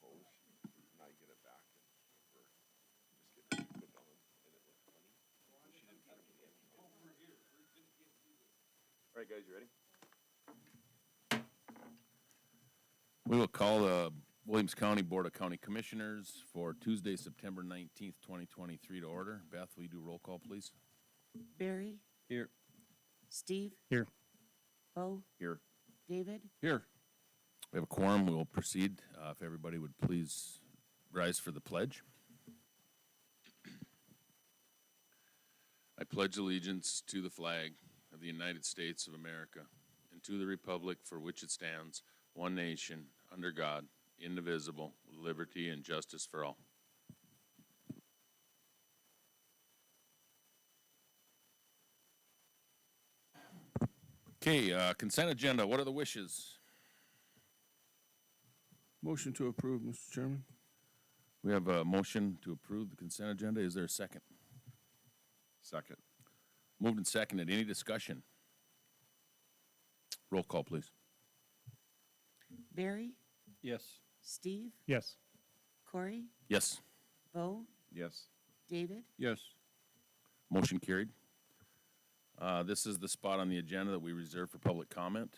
Opposed? Now you get it back and we're just getting it put on and it looked funny. She didn't put it in. All right, guys, you ready? We will call the Williams County Board of County Commissioners for Tuesday, September 19th, 2023 to order. Beth, will you do roll call, please? Barry? Here. Steve? Here. Bo? Here. David? Here. We have a quorum. We will proceed. If everybody would please rise for the pledge. I pledge allegiance to the flag of the United States of America and to the republic for which it stands, one nation, under God, indivisible, with liberty and justice for all. Okay, consent agenda. What are the wishes? Motion to approve, Mr. Chairman. We have a motion to approve the consent agenda. Is there a second? Second. Moved and seconded. Any discussion? Roll call, please. Barry? Yes. Steve? Yes. Corey? Yes. Bo? Yes. David? Yes. Motion carried. This is the spot on the agenda that we reserve for public comment.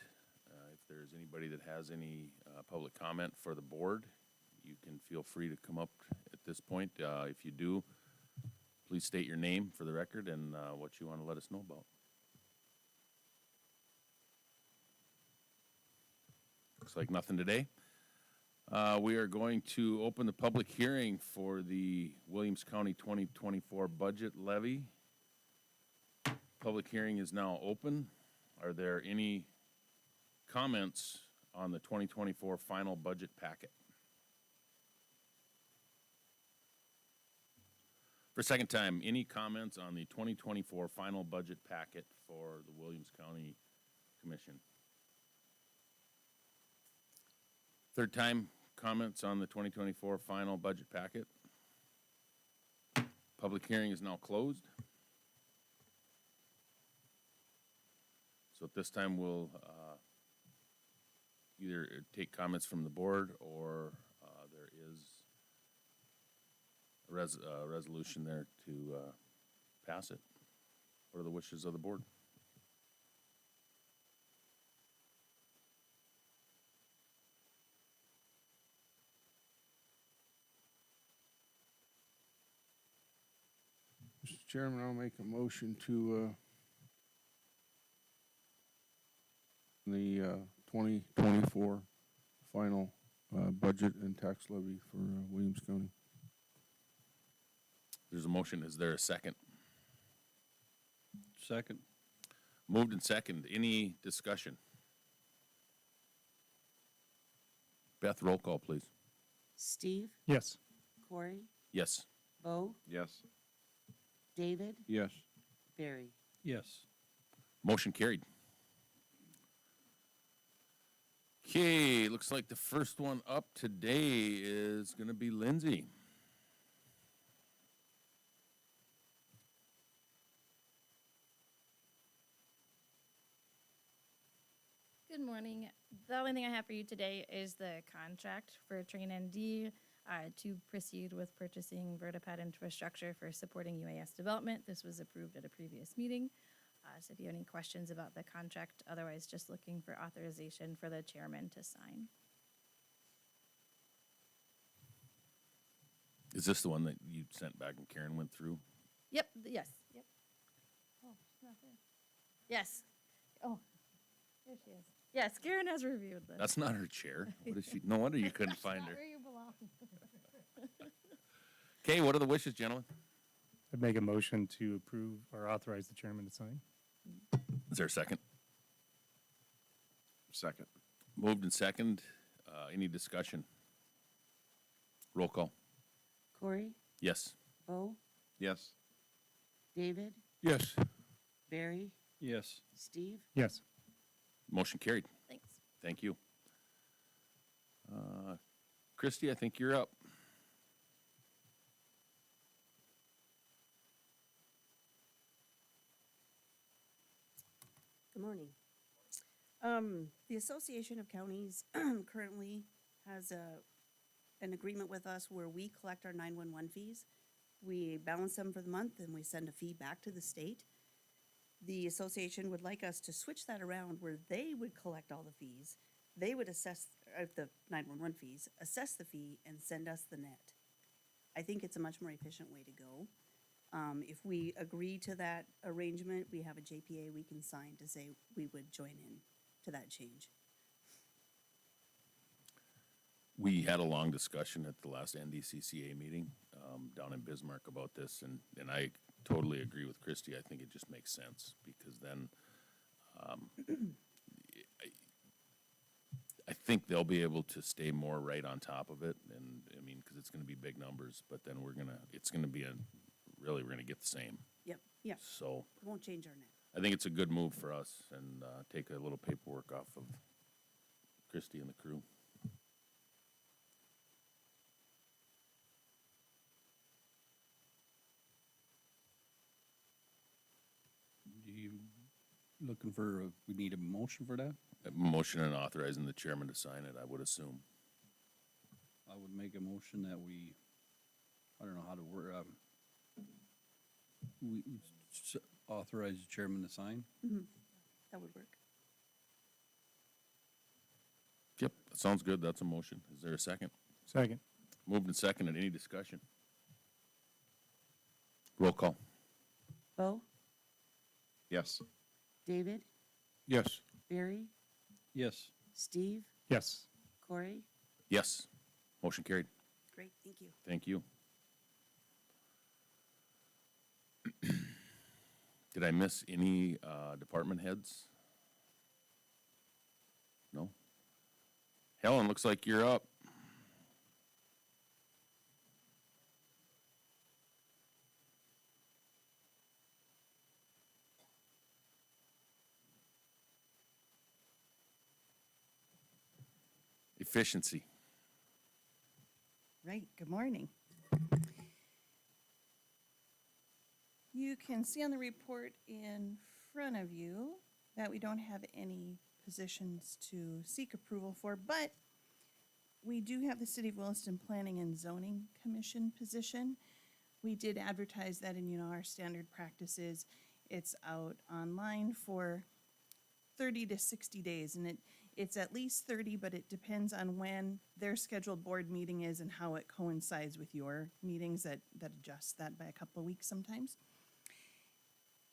If there's anybody that has any public comment for the board, you can feel free to come up at this point. If you do, please state your name for the record and what you want to let us know about. Looks like nothing today. We are going to open the public hearing for the Williams County 2024 budget levy. Public hearing is now open. Are there any comments on the 2024 final budget packet? For a second time, any comments on the 2024 final budget packet for the Williams County Commission? Third time, comments on the 2024 final budget packet? Public hearing is now closed. So at this time, we'll either take comments from the board or there is a resolution there to pass it. What are the wishes of the board? Mr. Chairman, I'll make a motion to the 2024 final budget and tax levy for Williams County. There's a motion. Is there a second? Second. Moved and second. Any discussion? Beth, roll call, please. Steve? Yes. Corey? Yes. Bo? Yes. David? Yes. Barry? Yes. Motion carried. Okay, looks like the first one up today is going to be Lindsay. Good morning. The only thing I have for you today is the contract for Train ND to proceed with purchasing Vertipad infrastructure for supporting UAS development. This was approved at a previous meeting. So if you have any questions about the contract, otherwise just looking for authorization for the chairman to sign. Is this the one that you sent back and Karen went through? Yep, yes, yep. Oh, she's not there. Yes. Oh, there she is. Yes, Karen has reviewed this. That's not her chair. What is she? No wonder you couldn't find Not her. where you belong. Okay, what are the wishes, gentlemen? I'd make a motion to approve or authorize the chairman to sign. Is there a second? Second. Moved and second. Any discussion? Roll call. Corey? Yes. Bo? Yes. David? Yes. Barry? Yes. Steve? Yes. Motion carried. Thanks. Thank you. Christy, I think you're up. Good morning. The Association of Counties currently has a an agreement with us where we collect our 911 fees. We balance them for the month and we send a fee back to the state. The association would like us to switch that around where they would collect all the fees. They would assess, the 911 fees, assess the fee and send us the net. I think it's a much more efficient way to go. If we agree to that arrangement, we have a JPA we can sign to say we would join in to that change. We had a long discussion at the last NDCCA meeting down in Bismarck about this, and I totally agree with Christie. I think it just makes sense, because then I think they'll be able to stay more right on top of it, and, I mean, because it's gonna be big numbers, but then it's gonna be we're gonna get the same. Yep, yep, So it won't change our net. I think it's a good move for us, and take a little paperwork off of Christie and the crew. Do you looking for, we need a motion for that? A motion and authorizing the chairman to sign it, I would assume. I would make a motion that we, I don't know how to word, we authorize the chairman to sign. That would work. Yep, that sounds good. That's a motion. Is there a second? Second. Moved and seconded. Any discussion? Roll call. Bo, Yes. David, Yes. Barry, Yes. Steve, Yes. Corey, Yes. Motion carried. Great, thank you. Thank you. Did I miss any department heads? No? Helen, looks like you're up. Efficiency. Right, good morning. You can see on the report in front of you that we don't have any positions to seek approval for, but we do have the City of Williston Planning and Zoning Commission position. We did advertise that in, our standard practices. It's out online for 30 to 60 days, and it's at least 30, but it depends on when their scheduled board meeting is and how it coincides with your meetings that adjusts that by a couple of weeks sometimes.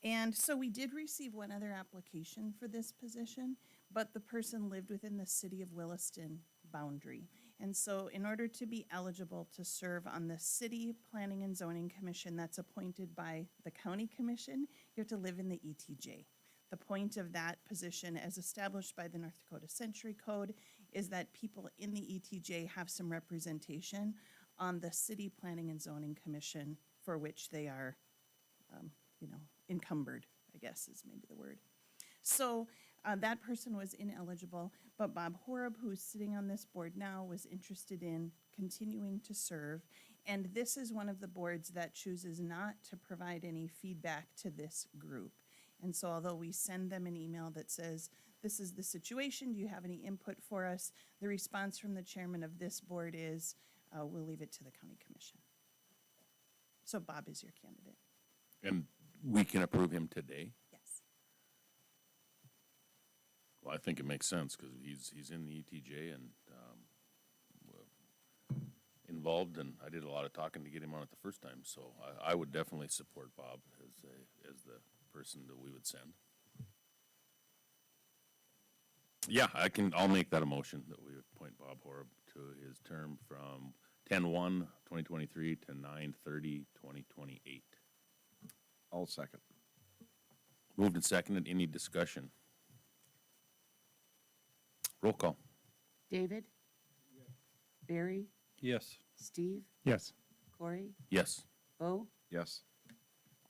And so we did receive one other application for this position, but the person lived within the City of Williston boundary. And so in order to be eligible to serve on the City Planning and Zoning Commission that's appointed by the County Commission, you have to live in the ETJ. The point of that position, as established by the North Dakota Century Code, is that people in the ETJ have some representation on the City Planning and Zoning Commission for which they are, encumbered, I guess is maybe the word. So that person was ineligible, but Bob Horeb, who's sitting on this board now, was interested in continuing to serve. And this is one of the boards that chooses not to provide any feedback to this group. And so although we send them an email that says, this is the situation, do you have any input for us? The response from the chairman of this board is, we'll leave it to the county commission. So Bob is your candidate. And we can approve him today? Yes. Well, I think it makes sense, because he's in the ETJ and involved, and I did a lot of talking to get him on it the first time, so I would definitely support Bob as the person that we would send. Yeah, I'll make that a motion that we appoint Bob Horeb to his term from 10/1/2023 to 9/30/2028. I'll second. Moved and seconded. Any discussion? Roll call. David, Barry, Yes. Steve, Yes. Corey, Yes. Bo, Yes.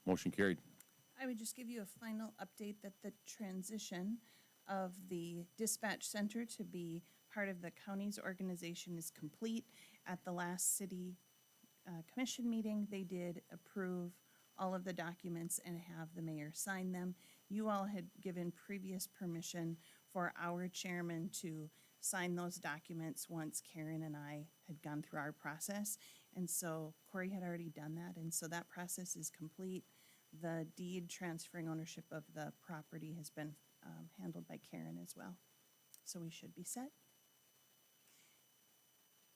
Motion carried. I would just give you a final update that the transition of the dispatch center to be part of the county's organization is complete. At the last city commission meeting, they did approve all of the documents and have the mayor sign them. You all had given previous permission for our chairman to sign those documents once Karen and I had gone through our process. And so Corey had already done that, and so that process is complete. The deed transferring ownership of the property has been handled by Karen as well. So we should be set.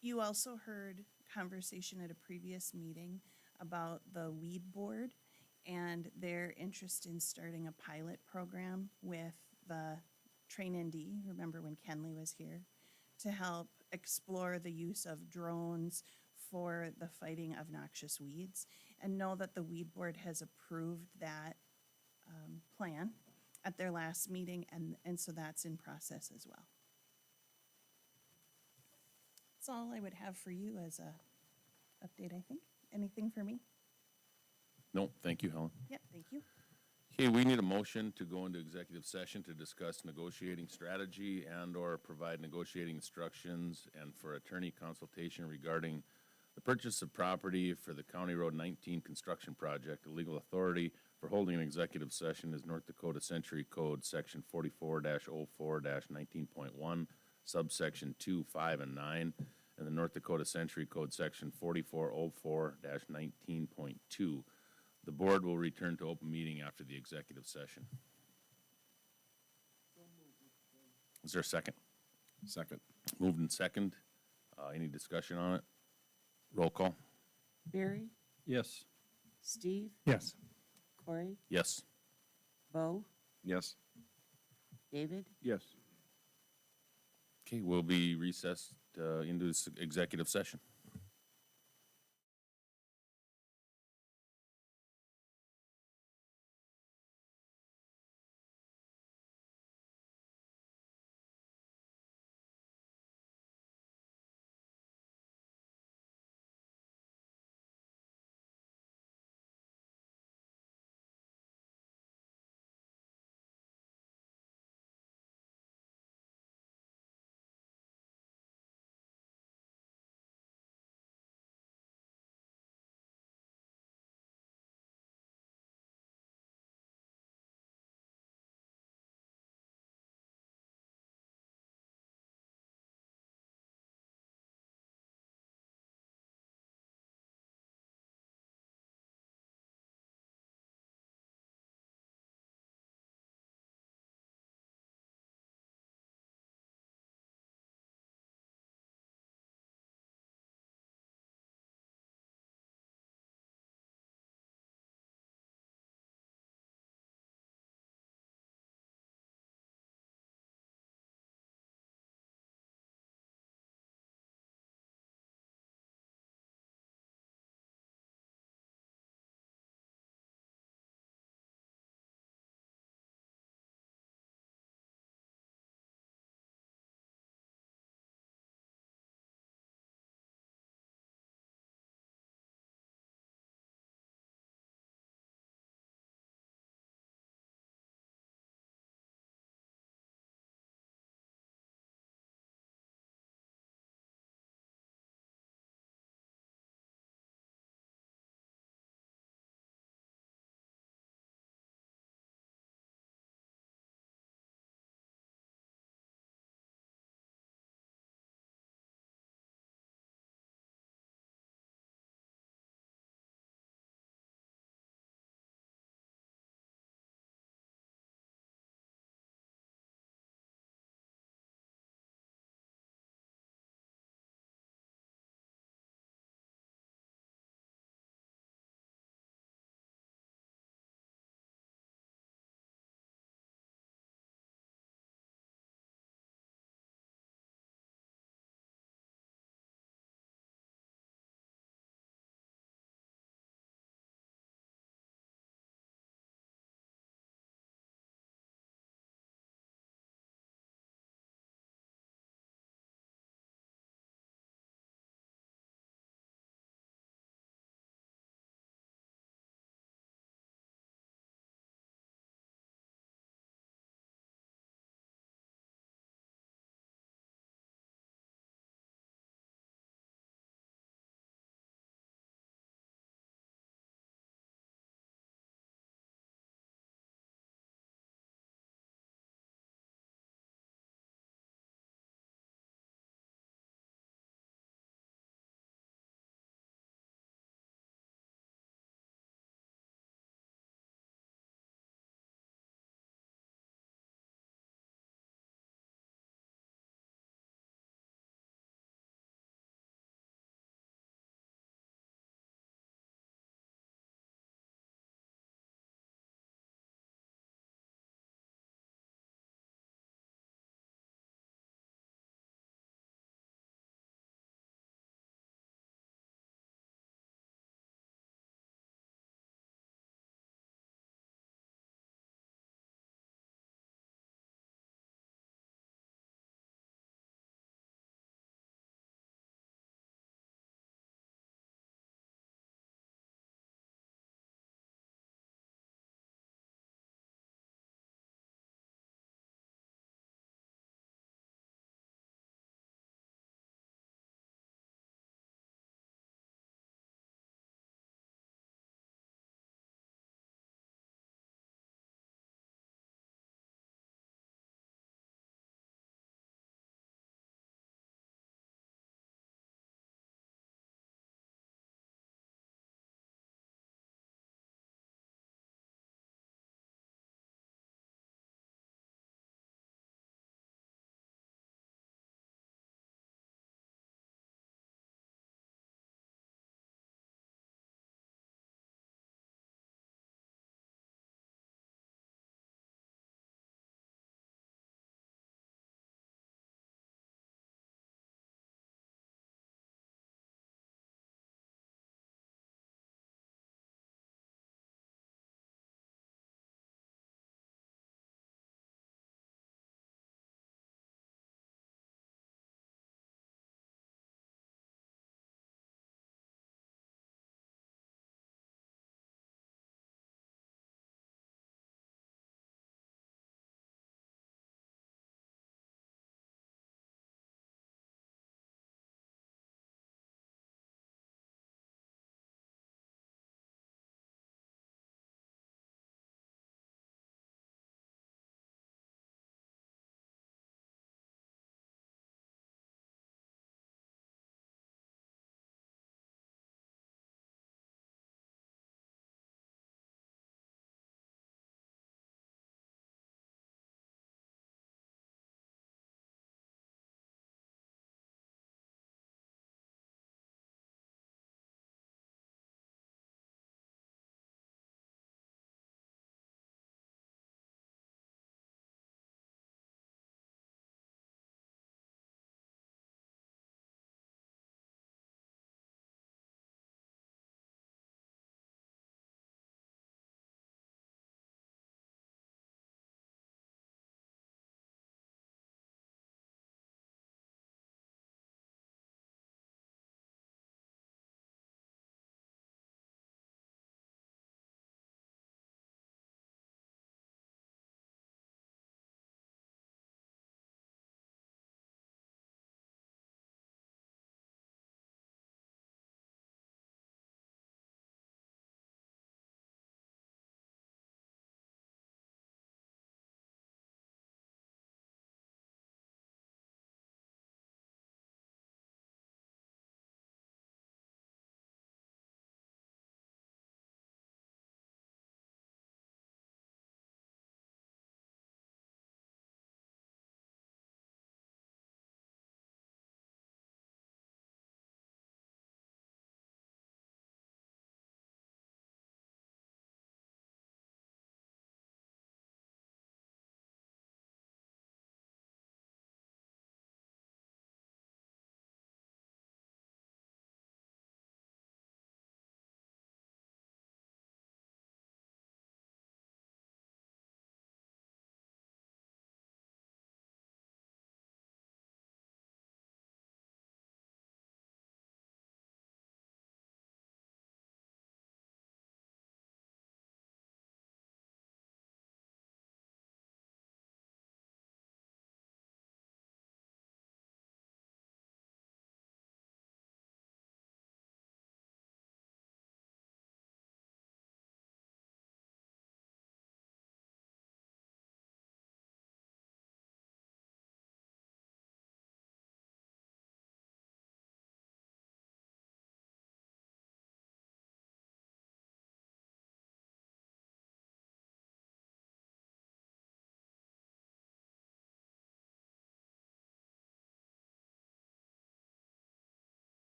You also heard conversation at a previous meeting about the weed board and their interest in starting a pilot program with the Train ND, remember when Kenley was here, to help explore the use of drones for the fighting of noxious weeds. And know that the weed board has approved that plan at their last meeting, and so that's in process as well. That's all I would have for you as a update, I think. Anything for me? No, thank you, Helen. Yep, thank you. Okay, we need a motion to go into executive session to discuss negotiating strategy and/or provide negotiating instructions and for attorney consultation regarding the purchase of property for the County Road 19 construction project. The legal authority for holding an executive session is North Dakota Century Code, Section 44-04-19.1, subsection 2, 5, and 9, and the North Dakota Century Code, Section 4404-19.2. The board will return to open meeting after the executive session. Is there a second? Second. Moved and second. Any discussion on it? Roll call. Barry, Yes. Steve, Yes. Corey, Yes. Bo, Yes. David, Yes. Okay, we'll be recessed into this executive session.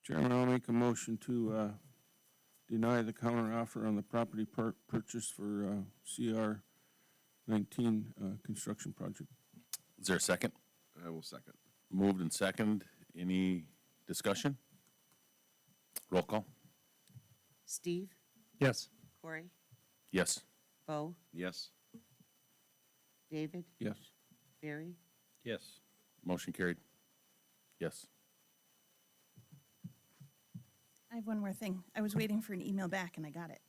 Chairman, I'll make a motion to deny the counteroffer on the property purchase for CR 19 construction project. Is there a second? I will second. Moved and second. Any discussion? Roll call. Steve, Yes. Corey, Yes. Bo, Yes. David, Yes. Barry, Yes. Motion carried. Yes. I have one more thing. I was waiting for an email back and I got it.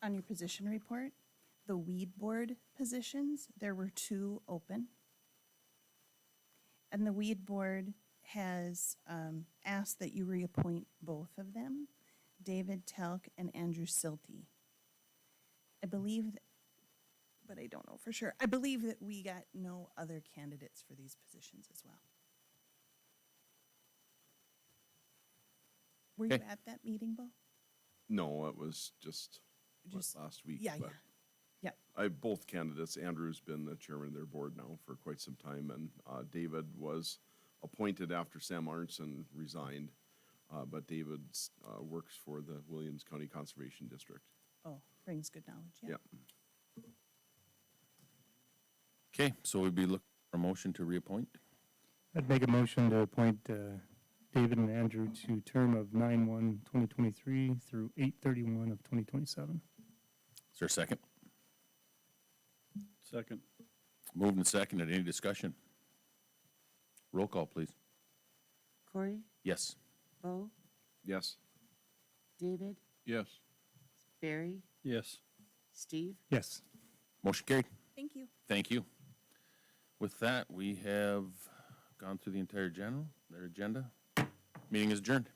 On your position report, the weed board positions, there were 2 open. And the weed board has asked that you reappoint both of them, David Telk and Andrew Silty. I believe, but I don't know for sure. I believe that we got no other candidates for these positions as well. Were you Okay. at that meeting, Bo? No, it was just Just- last week. Yeah, but yeah. both candidates, Andrew's been the chairman of their board now for quite some time, and David was appointed after Sam Arnson resigned. But David's works for the Williams County Conservation District. Oh, brings good knowledge, yeah. Yep. Okay, so we'd be looking for a motion to reappoint. I'd make a motion to appoint David and Andrew to term of 9/1/2023 through 8/31 of 2027. Is there a second? Second. Moved and seconded. Any discussion? Roll call, please. Corey, Yes. Bo, Yes. David, Yes. Barry, Yes. Steve, Yes. Motion carried. Thank you. Thank you. With that, we have gone through the entire their agenda. Meeting is adjourned.